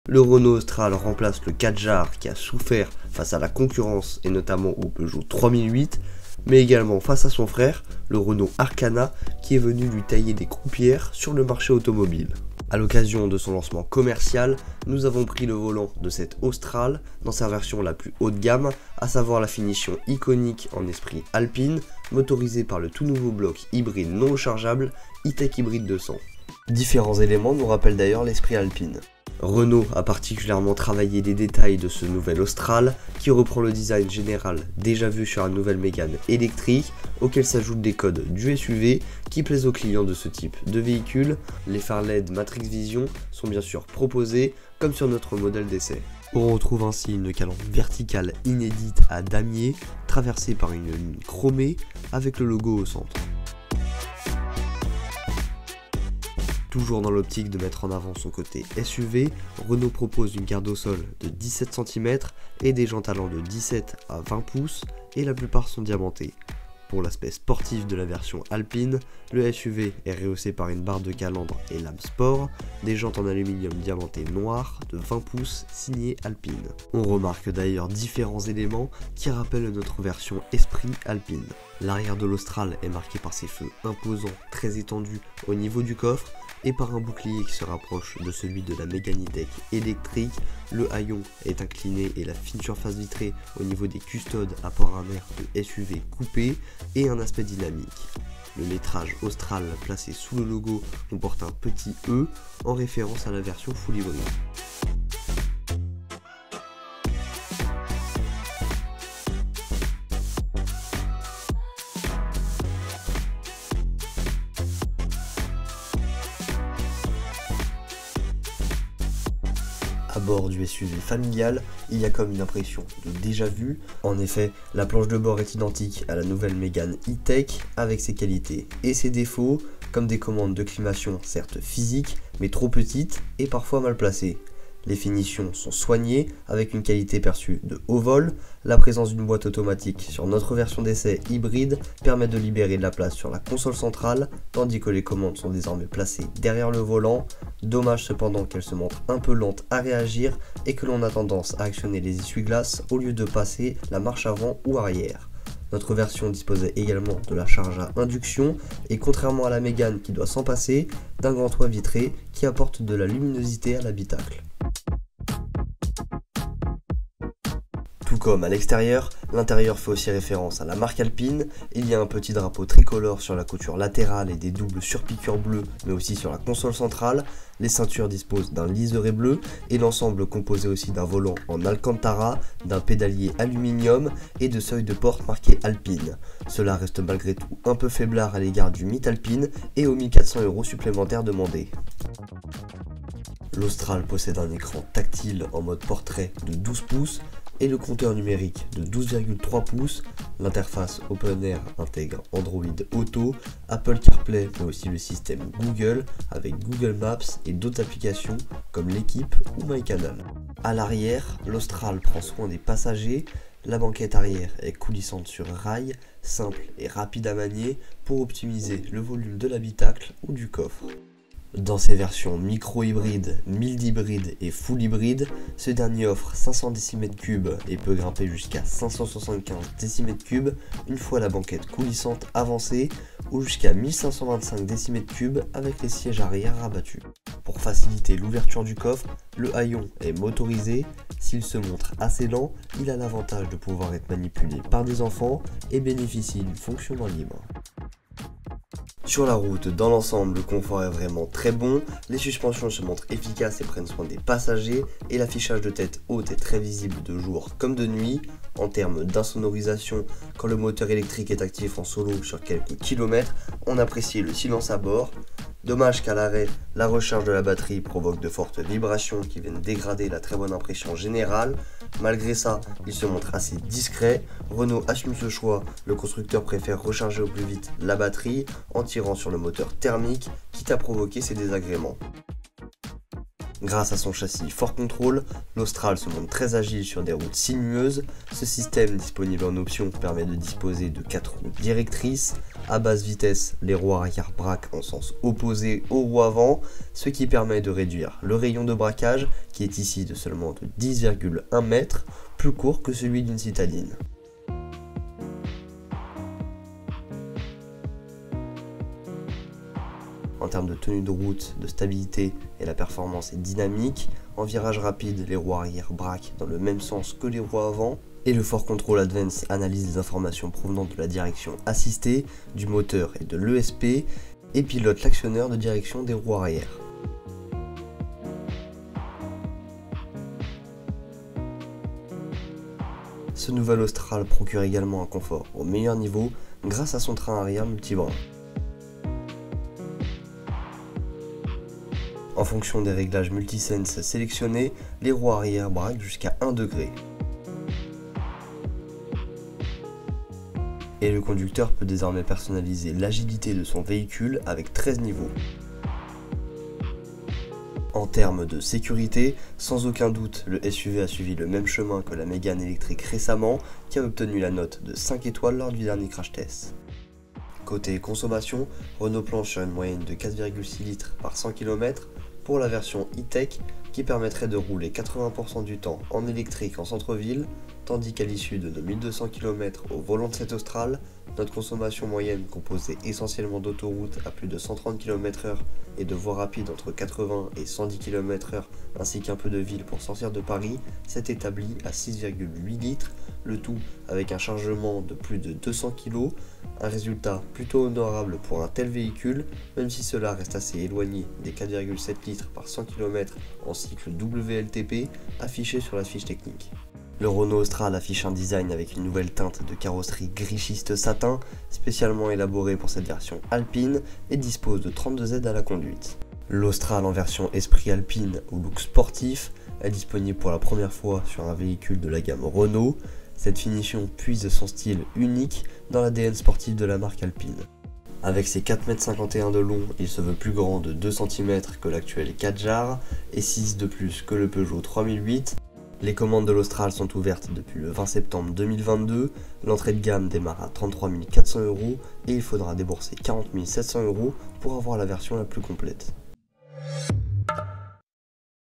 Le Renault Austral remplace le Kadjar qui a souffert face à la concurrence et notamment au Peugeot 3008, mais également face à son frère, le Renault Arkana, qui est venu lui tailler des croupières sur le marché automobile. A l'occasion de son lancement commercial, nous avons pris le volant de cette Austral dans sa version la plus haut de gamme, à savoir la finition iconique en esprit Alpine, motorisée par le tout nouveau bloc hybride non rechargeable E-Tech Hybrid 200. Différents éléments nous rappellent d'ailleurs l'esprit Alpine. Renault a particulièrement travaillé les détails de ce nouvel Austral qui reprend le design général déjà vu sur la nouvelle Mégane électrique, auquel s'ajoutent des codes du SUV qui plaisent aux clients de ce type de véhicule. Les phares LED Matrix Vision sont bien sûr proposés comme sur notre modèle d'essai. On retrouve ainsi une calandre verticale inédite à damier traversée par une ligne chromée avec le logo au centre. Toujours dans l'optique de mettre en avant son côté SUV, Renault propose une garde au sol de 17 cm et des jantes allant de 17 à 20 pouces et la plupart sont diamantées. Pour l'aspect sportif de la version Alpine, le SUV est rehaussé par une barre de calandre et lame sport, des jantes en aluminium diamanté noir de 20 pouces signées Alpine. On remarque d'ailleurs différents éléments qui rappellent notre version Esprit Alpine. L'arrière de l'Austral est marqué par ses feux imposants très étendus au niveau du coffre et par un bouclier qui se rapproche de celui de la Mégane E-Tech électrique. Le haillon est incliné et la fine surface vitrée au niveau des custodes apporte un air de SUV coupé et un aspect dynamique. Le lettrage Austral placé sous le logo comporte un petit E en référence à la version full hybride. À bord du SUV familial, il y a comme une impression de déjà vu. En effet, la planche de bord est identique à la nouvelle Mégane E-Tech avec ses qualités et ses défauts, comme des commandes de climation certes physiques, mais trop petites et parfois mal placées. Les finitions sont soignées avec une qualité perçue de haut vol. La présence d'une boîte automatique sur notre version d'essai hybride permet de libérer de la place sur la console centrale, tandis que les commandes sont désormais placées derrière le volant. Dommage cependant qu'elle se montre un peu lente à réagir et que l'on a tendance à actionner les essuie-glaces au lieu de passer la marche avant ou arrière. Notre version disposait également de la charge à induction et contrairement à la Mégane qui doit s'en passer, d'un grand toit vitré qui apporte de la luminosité à l'habitacle. Tout comme à l'extérieur, l'intérieur fait aussi référence à la marque Alpine. Il y a un petit drapeau tricolore sur la couture latérale et des doubles surpiqûres bleues, mais aussi sur la console centrale. Les ceintures disposent d'un liseré bleu et l'ensemble composé aussi d'un volant en Alcantara, d'un pédalier aluminium et de seuils de porte marqués Alpine. Cela reste malgré tout un peu faiblard à l'égard du mythe Alpine et aux 1400 € supplémentaires demandés. L'Austral possède un écran tactile en mode portrait de 12 pouces et le compteur numérique de 12,3 pouces. L'interface OpenAir intègre Android Auto, Apple CarPlay mais aussi le système Google avec Google Maps et d'autres applications comme l'équipe ou MyCanal. À l'arrière, l'Austral prend soin des passagers. La banquette arrière est coulissante sur rail, simple et rapide à manier pour optimiser le volume de l'habitacle ou du coffre. Dans ses versions micro-hybride, mild hybride et full hybride, ce dernier offre 500 décimètres3 et peut grimper jusqu'à 575 décimètres3 une fois la banquette coulissante avancée ou jusqu'à 1525 décimètres3 avec les sièges arrière rabattus. Pour faciliter l'ouverture du coffre, le haillon est motorisé. S'il se montre assez lent, il a l'avantage de pouvoir être manipulé par des enfants et bénéficie d'une fonction main libre. Sur la route, dans l'ensemble, le confort est vraiment très bon, les suspensions se montrent efficaces et prennent soin des passagers, et l'affichage de tête haute est très visible de jour comme de nuit. En termes d'insonorisation, quand le moteur électrique est actif en solo sur quelques kilomètres, on apprécie le silence à bord. Dommage qu'à l'arrêt, la recharge de la batterie provoque de fortes vibrations qui viennent dégrader la très bonne impression générale. Malgré ça, il se montre assez discret. Renault assume ce choix, le constructeur préfère recharger au plus vite la batterie en tirant sur le moteur thermique, quitte à provoquer ces désagréments. Grâce à son châssis Fort Control, l'Austral se montre très agile sur des routes sinueuses. Ce système disponible en option permet de disposer de 4 roues directrices. à basse vitesse, les roues arrière braquent en sens opposé aux roues avant, ce qui permet de réduire le rayon de braquage qui est ici de seulement de 10,1 mètres, plus court que celui d'une citadine. En termes de tenue de route, de stabilité et la performance est dynamique. En virage rapide, les roues arrière braquent dans le même sens que les roues avant. Et le Ford Control Advance analyse les informations provenant de la direction assistée, du moteur et de l'ESP, et pilote l'actionneur de direction des roues arrière. Ce nouvel Austral procure également un confort au meilleur niveau grâce à son train arrière multibras. En fonction des réglages multisense sélectionnés, les roues arrière braquent jusqu'à 1 degré. Et le conducteur peut désormais personnaliser l'agilité de son véhicule avec 13 niveaux. En termes de sécurité, sans aucun doute, le SUV a suivi le même chemin que la Mégane électrique récemment, qui a obtenu la note de 5 étoiles lors du dernier crash test. Côté consommation, Renault planche sur une moyenne de 4,6 litres par 100 km pour la version e-tech qui permettrait de rouler 80% du temps en électrique en centre-ville, tandis qu'à l'issue de nos 1200 km au volant de cet Austral, notre consommation moyenne composée essentiellement d'autoroutes à plus de 130 km/h et de voies rapides entre 80 et 110 km/h ainsi qu'un peu de ville pour sortir de Paris s'est établie à 6,8 litres, le tout avec un chargement de plus de 200 kg, un résultat plutôt honorable pour un tel véhicule, même si cela reste assez éloigné des 4,7 litres par 100 km en cycle WLTP affichés sur la fiche technique. Le Renault Austral affiche un design avec une nouvelle teinte de carrosserie gris schiste satin, spécialement élaborée pour cette version alpine et dispose de 32 aides à la conduite. L'Austral en version Esprit Alpine ou look sportif est disponible pour la première fois sur un véhicule de la gamme Renault. Cette finition puise son style unique dans l'ADN sportif de la marque alpine. Avec ses 4,51 m de long, il se veut plus grand de 2 cm que l'actuel Kadjar et 6 de plus que le Peugeot 3008. Les commandes de l'Austral sont ouvertes depuis le 20 septembre 2022, l'entrée de gamme démarre à 33 400 € et il faudra débourser 40 700 € pour avoir la version la plus complète.